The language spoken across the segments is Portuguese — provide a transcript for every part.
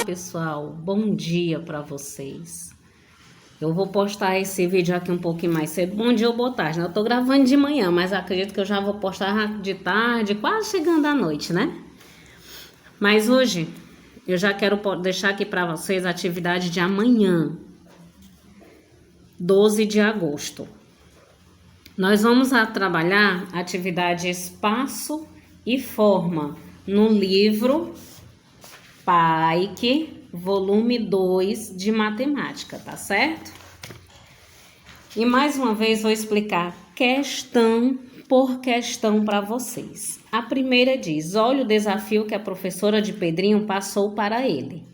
pessoal, bom dia para vocês. Eu vou postar esse vídeo aqui um pouquinho mais cedo. Bom dia ou boa tarde, né? Eu tô gravando de manhã, mas acredito que eu já vou postar de tarde, quase chegando à noite, né? Mas hoje eu já quero deixar aqui para vocês a atividade de amanhã, 12 de agosto. Nós vamos trabalhar a atividade espaço e forma no livro Paique, volume 2 de matemática, tá certo? E mais uma vez vou explicar questão por questão para vocês. A primeira diz: olha o desafio que a professora de Pedrinho passou para ele.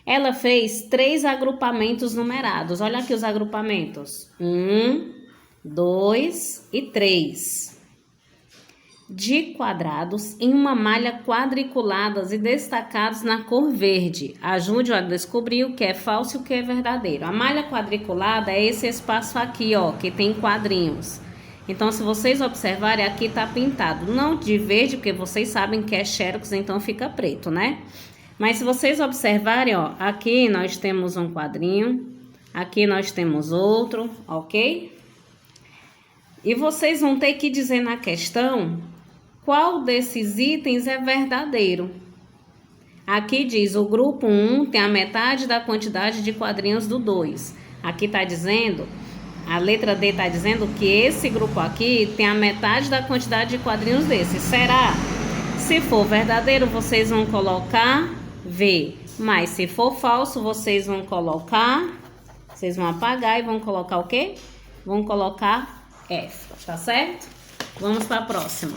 Ela fez 3 agrupamentos numerados. Olha aqui os agrupamentos: 1, 2 e 3. De quadrados em uma malha quadriculadas e destacados na cor verde. Ajude-o a descobrir o que é falso e o que é verdadeiro. A malha quadriculada é esse espaço aqui, ó, que tem quadrinhos. Então, se vocês observarem, aqui tá pintado, não de verde, porque vocês sabem que é xerox, então fica preto, né? Mas se vocês observarem, ó, aqui nós temos um quadrinho, aqui nós temos outro, ok? E vocês vão ter que dizer na questão qual desses itens é verdadeiro. Aqui diz, o grupo 1 tem a metade da quantidade de quadrinhos do 2. Aqui está dizendo, a letra D está dizendo que esse grupo aqui tem a metade da quantidade de quadrinhos desse. Será? Se for verdadeiro, vocês vão colocar V. Mas se for falso, vocês vão colocar, vocês vão apagar e vão colocar o quê? Vão colocar F, tá certo? Vamos para a próxima.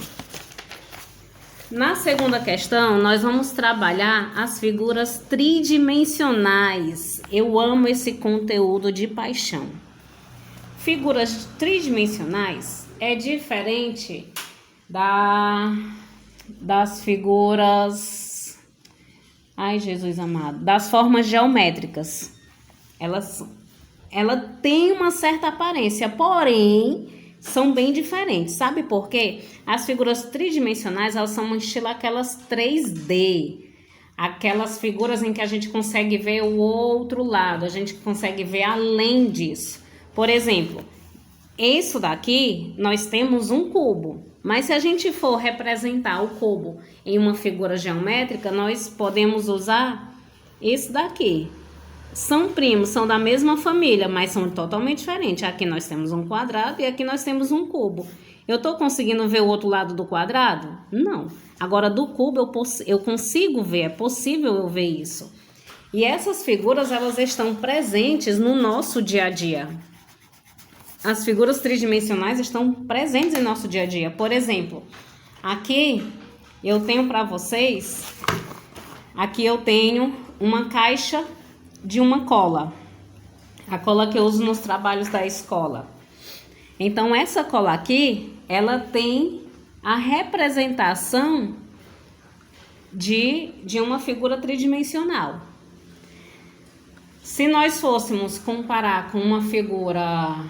Na segunda questão, nós vamos trabalhar as figuras tridimensionais. Eu amo esse conteúdo de paixão. Figuras tridimensionais é diferente das figuras, ai Jesus amado, das formas geométricas. Ela tem uma certa aparência, porém são bem diferentes. Sabe por quê? As figuras tridimensionais, elas são um estilo aquelas 3D. Aquelas figuras em que a gente consegue ver o outro lado, a gente consegue ver além disso. Por exemplo, isso daqui, nós temos um cubo. Mas se a gente for representar o cubo em uma figura geométrica, nós podemos usar isso daqui. São primos, são da mesma família, mas são totalmente diferentes. Aqui nós temos um quadrado e aqui nós temos um cubo. Eu estou conseguindo ver o outro lado do quadrado? Não. Agora, do cubo eu consigo ver, é possível eu ver isso. E essas figuras, elas estão presentes no nosso dia a dia. As figuras tridimensionais estão presentes em nosso dia a dia. Por exemplo, aqui eu tenho para vocês, aqui eu tenho uma caixa de uma cola, a cola que eu uso nos trabalhos da escola. Então, essa cola aqui, ela tem a representação de uma figura tridimensional. Se nós fôssemos comparar com uma figura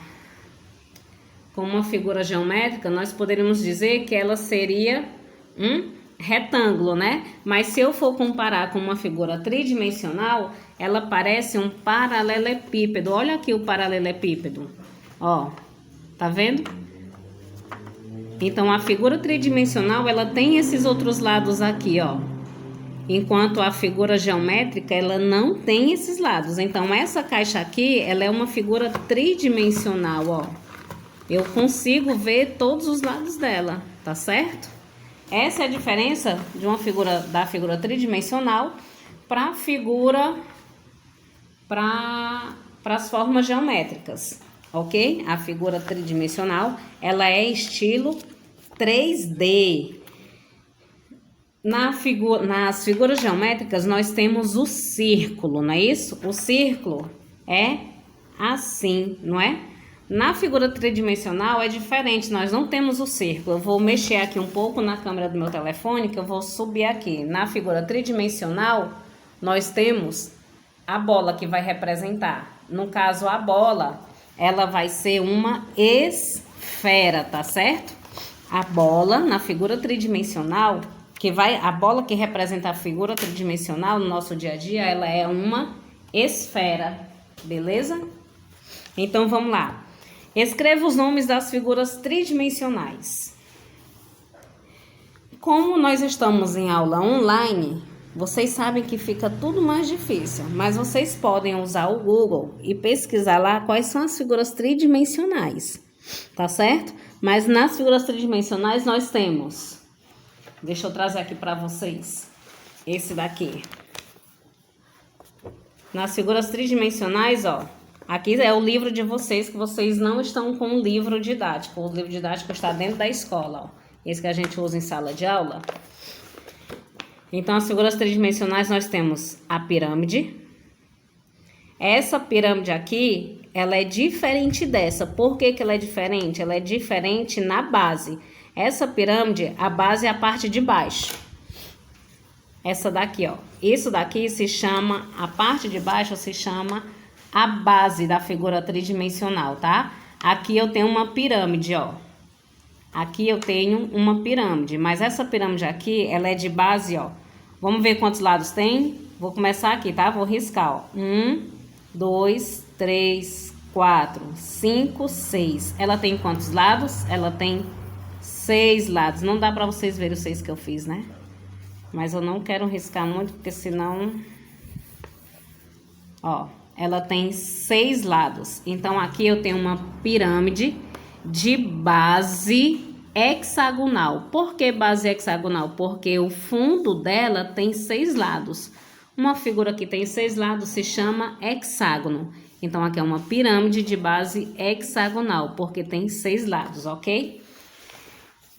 geométrica, nós poderíamos dizer que ela seria um retângulo, né? Mas se eu for comparar com uma figura tridimensional, ela parece um paralelepípedo. Olha aqui o paralelepípedo. Ó, tá vendo? Então, a figura tridimensional, ela tem esses outros lados aqui, ó. Enquanto a figura geométrica, ela não tem esses lados. Então, essa caixa aqui, ela é uma figura tridimensional, ó. Eu consigo ver todos os lados dela, tá certo? Essa é a diferença de uma figura, da figura tridimensional para as formas geométricas, ok? A figura tridimensional, ela é estilo 3D. Nas figuras geométricas, nós temos o círculo, não é isso? O círculo é assim, não é? Na figura tridimensional é diferente, nós não temos o círculo. Eu vou mexer aqui um pouco na câmera do meu telefone, que eu vou subir aqui. Na figura tridimensional, nós temos a bola que vai representar. No caso, a bola, ela vai ser uma esfera, tá certo? A bola, na figura tridimensional, a bola que representa a figura tridimensional no nosso dia a dia, ela é uma esfera, beleza? Então vamos lá. Escreva os nomes das figuras tridimensionais. Como nós estamos em aula online, vocês sabem que fica tudo mais difícil, mas vocês podem usar o Google e pesquisar lá quais são as figuras tridimensionais, tá certo? Mas nas figuras tridimensionais nós temos, deixa eu trazer aqui para vocês, esse daqui. Nas figuras tridimensionais, ó, aqui é o livro de vocês, que vocês não estão com o livro didático. O livro didático está dentro da escola, ó. Esse que a gente usa em sala de aula. Então, as figuras tridimensionais, nós temos a pirâmide. Essa pirâmide aqui, ela é diferente dessa. Por que que ela é diferente? Ela é diferente na base. Essa pirâmide, a base é a parte de baixo. Essa daqui, ó. Isso daqui se chama, a parte de baixo se chama a base da figura tridimensional, tá? Aqui eu tenho uma pirâmide, ó. Aqui eu tenho uma pirâmide, mas essa pirâmide aqui, ela é de base, ó. Vamos ver quantos lados tem? Vou começar aqui, tá? Vou riscar, ó. 1, 2, 3, 4, 5, 6. Ela tem quantos lados? Ela tem 6 lados. Não dá pra vocês verem os 6 que eu fiz, né? Mas eu não quero riscar muito, porque senão... Ó, ela tem 6 lados. Então, aqui eu tenho uma pirâmide de base hexagonal. Por que base hexagonal? Porque o fundo dela tem 6 lados. Uma figura que tem 6 lados se chama hexágono. Então, aqui é uma pirâmide de base hexagonal, porque tem 6 lados, ok?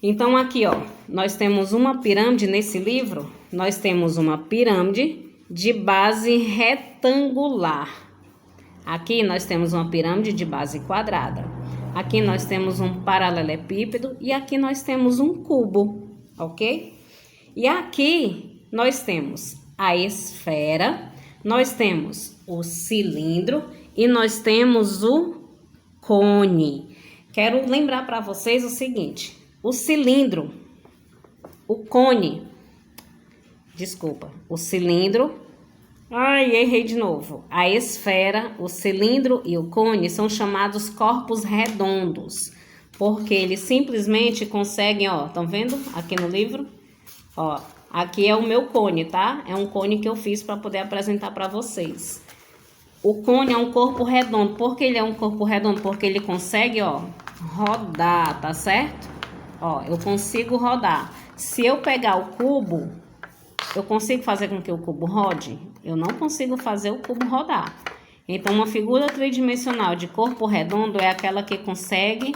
Então, aqui, ó, nós temos uma pirâmide nesse livro, nós temos uma pirâmide de base retangular. Aqui nós temos uma pirâmide de base quadrada. Aqui nós temos um paralelepípedo e aqui nós temos um cubo, ok? E aqui nós temos a esfera, nós temos o cilindro e nós temos o cone. Quero lembrar para vocês o seguinte: o cilindro, o cone, desculpa, o cilindro, ai, errei de novo. A esfera, o cilindro e o cone são chamados corpos redondos, porque eles simplesmente conseguem, ó, estão vendo aqui no livro? Ó, aqui é o meu cone, tá? É um cone que eu fiz para poder apresentar para vocês. O cone é um corpo redondo. Por que ele é um corpo redondo? Porque ele consegue, ó, rodar, tá certo? Ó, eu consigo rodar. Se eu pegar o cubo, eu consigo fazer com que o cubo rode? Eu não consigo fazer o cubo rodar. Então, uma figura tridimensional de corpo redondo é aquela que consegue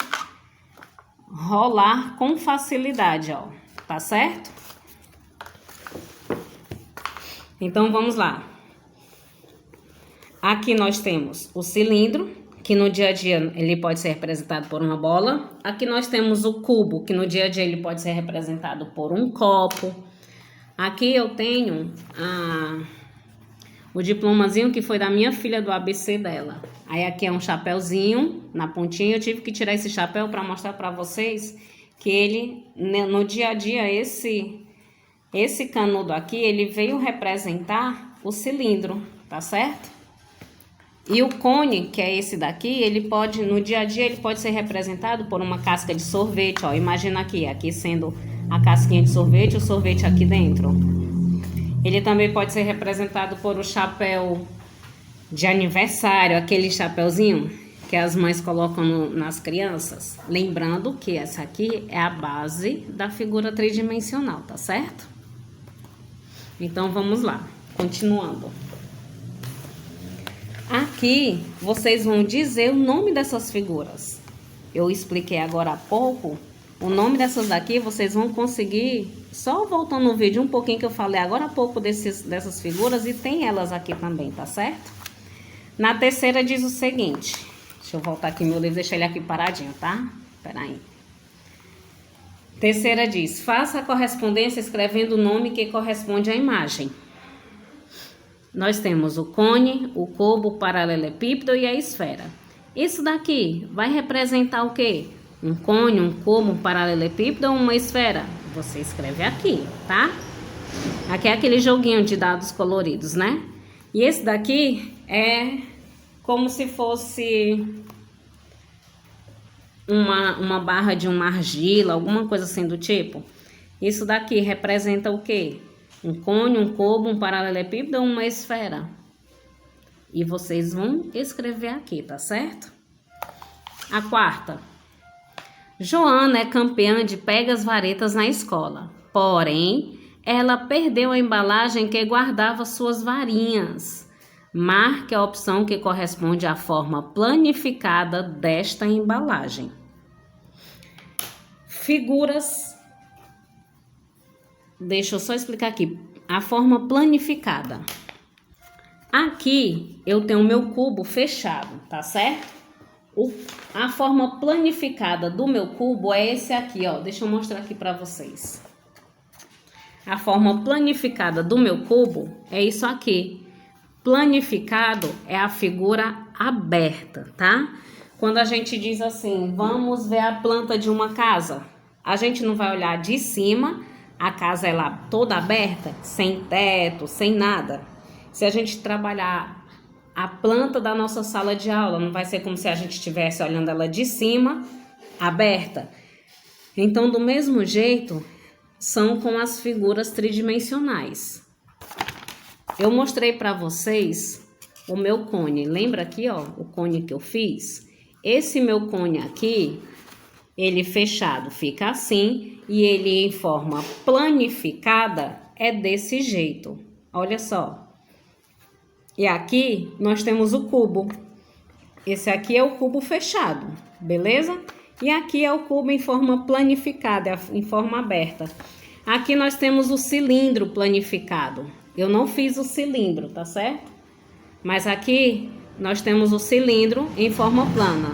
rolar com facilidade, ó. Tá certo? Então, vamos lá. Aqui nós temos o cilindro, que no dia a dia ele pode ser representado por uma bola. Aqui nós temos o cubo, que no dia a dia ele pode ser representado por um copo. Aqui eu tenho o diplomazinho que foi da minha filha, do ABC dela. Aí aqui é um chapéuzinho na pontinha. Eu tive que tirar esse chapéu para mostrar para vocês que ele, no dia a dia, esse canudo aqui, ele veio representar o cilindro, tá certo? E o cone, que é esse daqui, ele pode, no dia a dia, ele pode ser representado por uma casca de sorvete, ó. Imagina aqui sendo a casquinha de sorvete, o sorvete aqui dentro. Ele também pode ser representado por um chapéu de aniversário, aquele chapéuzinho que as mães colocam nas crianças. Lembrando que essa aqui é a base da figura tridimensional, tá certo? Então, vamos lá, continuando. Aqui, vocês vão dizer o nome dessas figuras. Eu expliquei agora há pouco. O nome dessas daqui, vocês vão conseguir, só voltando no vídeo um pouquinho que eu falei agora há pouco dessas figuras, e tem elas aqui também, tá certo? Na terceira diz o seguinte, deixa eu voltar aqui meu livro, deixar ele aqui paradinho, tá? Pera aí. Terceira diz, faça a correspondência escrevendo o nome que corresponde à imagem. Nós temos o cone, o cubo, o paralelepípedo e a esfera. Isso daqui vai representar o quê? Um cone, um cubo, um paralelepípedo ou uma esfera? Você escreve aqui, tá? Aqui é aquele joguinho de dados coloridos, né? E esse daqui é como se fosse uma barra de uma argila, alguma coisa assim do tipo. Isso daqui representa o quê? Um cone, um cubo, um paralelepípedo ou uma esfera. E vocês vão escrever aqui, tá certo? A quarta. Joana é campeã de pega-varetas na escola. Porém, ela perdeu a embalagem que guardava suas varinhas. Marque a opção que corresponde à forma planificada desta embalagem. Figuras. Deixa eu só explicar aqui. A forma planificada. Aqui eu tenho o meu cubo fechado, tá certo? A forma planificada do meu cubo é esse aqui, ó. Deixa eu mostrar aqui para vocês. A forma planificada do meu cubo é isso aqui. Planificado é a figura aberta, tá? Quando a gente diz assim, vamos ver a planta de uma casa, a gente não vai olhar de cima, a casa é lá toda aberta, sem teto, sem nada. Se a gente trabalhar a planta da nossa sala de aula, não vai ser como se a gente estivesse olhando ela de cima, aberta. Então, do mesmo jeito, são com as figuras tridimensionais. Eu mostrei para vocês o meu cone. Lembra aqui, ó, o cone que eu fiz? Esse meu cone aqui, ele fechado fica assim e ele em forma planificada é desse jeito. Olha só. E aqui nós temos o cubo. Esse aqui é o cubo fechado, beleza? E aqui é o cubo em forma planificada, em forma aberta. Aqui nós temos o cilindro planificado. Eu não fiz o cilindro, tá certo? Mas aqui nós temos o cilindro em forma plana.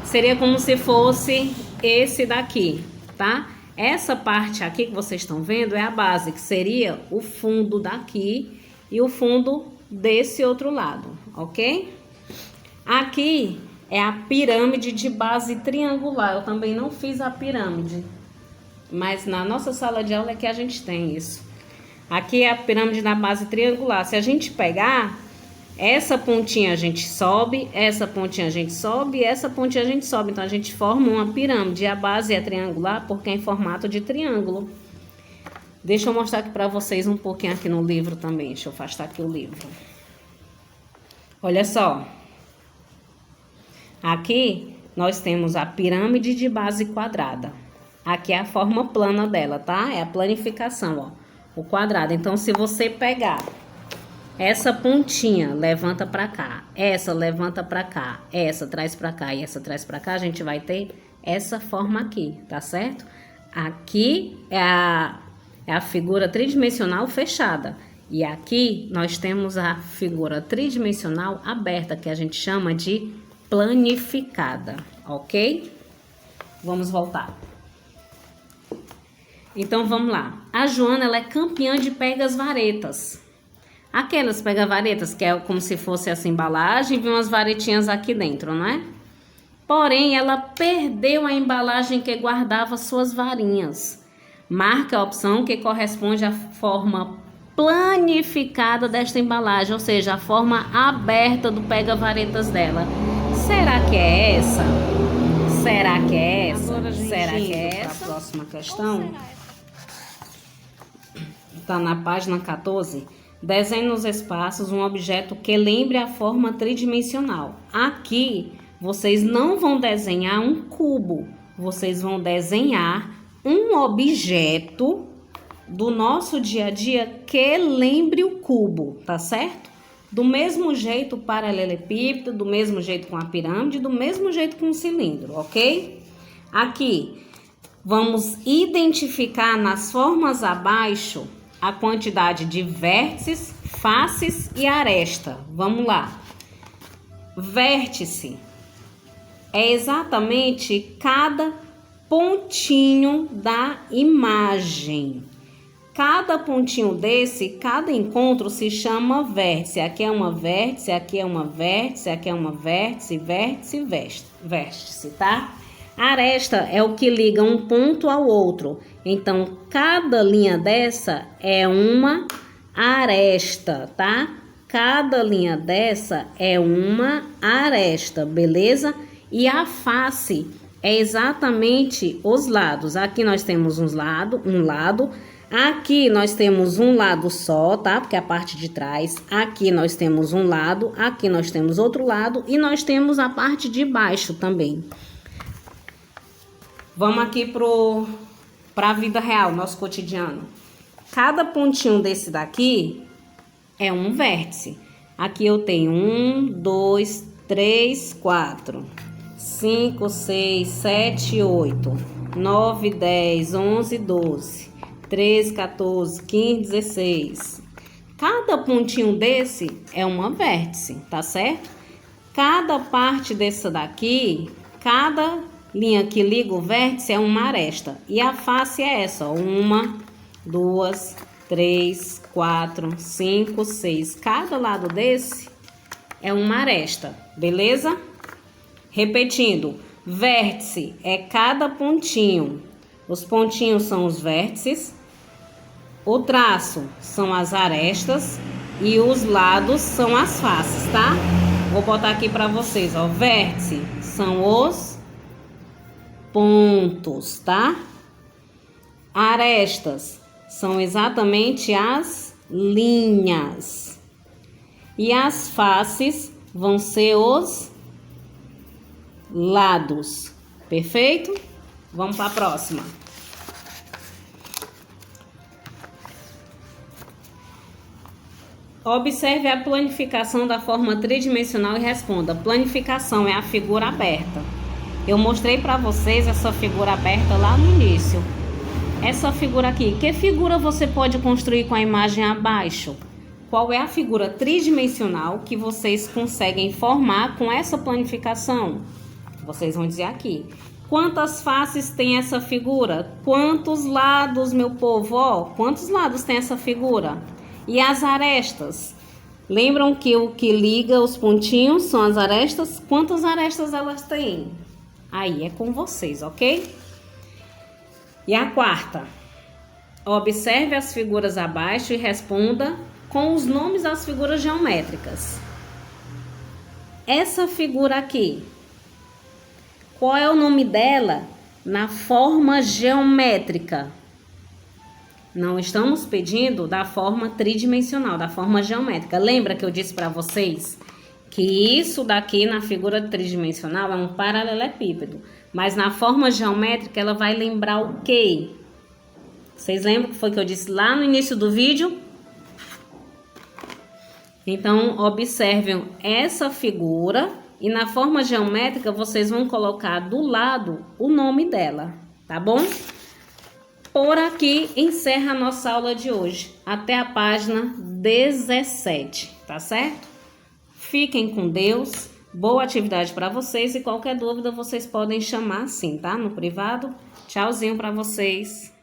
Seria como se fosse esse daqui, tá? Essa parte aqui que vocês estão vendo é a base, que seria o fundo daqui e o fundo desse outro lado, ok? Aqui é a pirâmide de base triangular. Eu também não fiz a pirâmide, mas na nossa sala de aula é que a gente tem isso. Aqui é a pirâmide da base triangular. Se a gente pegar, essa pontinha a gente sobe, essa pontinha a gente sobe e essa pontinha a gente sobe. Então, a gente forma uma pirâmide. E a base é triangular porque é em formato de triângulo. Deixa eu mostrar aqui para vocês um pouquinho aqui no livro também. Deixa eu afastar aqui o livro. Olha só. Aqui nós temos a pirâmide de base quadrada. Aqui é a forma plana dela, tá? É a planificação, ó. O quadrado. Então, se você pegar essa pontinha, levanta para cá. Essa levanta para cá. Essa traz para cá e essa traz para cá. A gente vai ter essa forma aqui, tá certo? Aqui é a figura tridimensional fechada. E aqui nós temos a figura tridimensional aberta, que a gente chama de planificada, ok? Vamos voltar. Então, vamos lá. A Joana, ela é campeã de pega-varetas. Aquelas pega-varetas que é como se fosse essa embalagem e umas varetinhas aqui dentro, não é? Porém, ela perdeu a embalagem que guardava suas varinhas. Marque a opção que corresponde à forma planificada desta embalagem, ou seja, a forma aberta do pega-varetas dela. Será que é essa? Será que é essa? Agora, será que é essa? A próxima questão está na página 14. Desenhe nos espaços um objeto que lembre a forma tridimensional. Aqui, vocês não vão desenhar um cubo, vocês vão desenhar um objeto do nosso dia a dia que lembre o cubo, tá certo? Do mesmo jeito o paralelepípedo, do mesmo jeito com a pirâmide, do mesmo jeito com o cilindro, ok? Aqui, vamos identificar nas formas abaixo a quantidade de vértices, faces e aresta. Vamos lá. Vértice é exatamente cada pontinho da imagem. Cada pontinho desse, cada encontro se chama vértice. Aqui é uma vértice, aqui é uma vértice, aqui é uma vértice, vértice, vértice, tá? Aresta é o que liga um ponto ao outro. Então, cada linha dessa é uma aresta, tá? Cada linha dessa é uma aresta, beleza? E a face é exatamente os lados. Aqui nós temos um lado. Aqui nós temos um lado só, tá? Porque é a parte de trás. Aqui nós temos um lado. Aqui nós temos outro lado. E nós temos a parte de baixo também. Vamos aqui para a vida real, nosso cotidiano. Cada pontinho desse daqui é um vértice. Aqui eu tenho 1, 2, 3, 4, 5, 6, 7, 8, 9, 10, 11, 12, 13, 14, 15, 16. Cada pontinho desse é uma vértice, tá certo? Cada parte dessa daqui, cada linha que liga o vértice é uma aresta. E a face é essa, ó. 1, 2, 3, 4, 5, 6. Cada lado desse é uma aresta, beleza? Repetindo, vértice é cada pontinho. Os pontinhos são os vértices. O traço são as arestas. E os lados são as faces, tá? Vou botar aqui para vocês, ó. Vértice são os pontos, tá? Arestas são exatamente as linhas. E as faces vão ser os lados. Perfeito? Vamos para a próxima. Observe a planificação da forma tridimensional e responda. Planificação é a figura aberta. Eu mostrei para vocês essa figura aberta lá no início. Essa figura aqui, que figura você pode construir com a imagem abaixo? Qual é a figura tridimensional que vocês conseguem formar com essa planificação? Vocês vão dizer aqui. Quantas faces tem essa figura? Quantos lados, meu povo? Ó, quantos lados tem essa figura? E as arestas? Lembram que o que liga os pontinhos são as arestas? Quantas arestas elas têm? Aí é com vocês, ok? E a quarta. Observe as figuras abaixo e responda com os nomes das figuras geométricas. Essa figura aqui, qual é o nome dela na forma geométrica? Não estamos pedindo da forma tridimensional, da forma geométrica. Lembra que eu disse para vocês que isso daqui na figura tridimensional é um paralelepípedo, mas na forma geométrica ela vai lembrar o quê? Vocês lembram que foi que eu disse lá no início do vídeo? Então, observem essa figura e na forma geométrica vocês vão colocar do lado o nome dela, tá bom? Por aqui encerra a nossa aula de hoje. Até a página 17, tá certo? Fiquem com Deus. Boa atividade para vocês e qualquer dúvida vocês podem chamar assim, tá? No privado. Tchauzinho para vocês.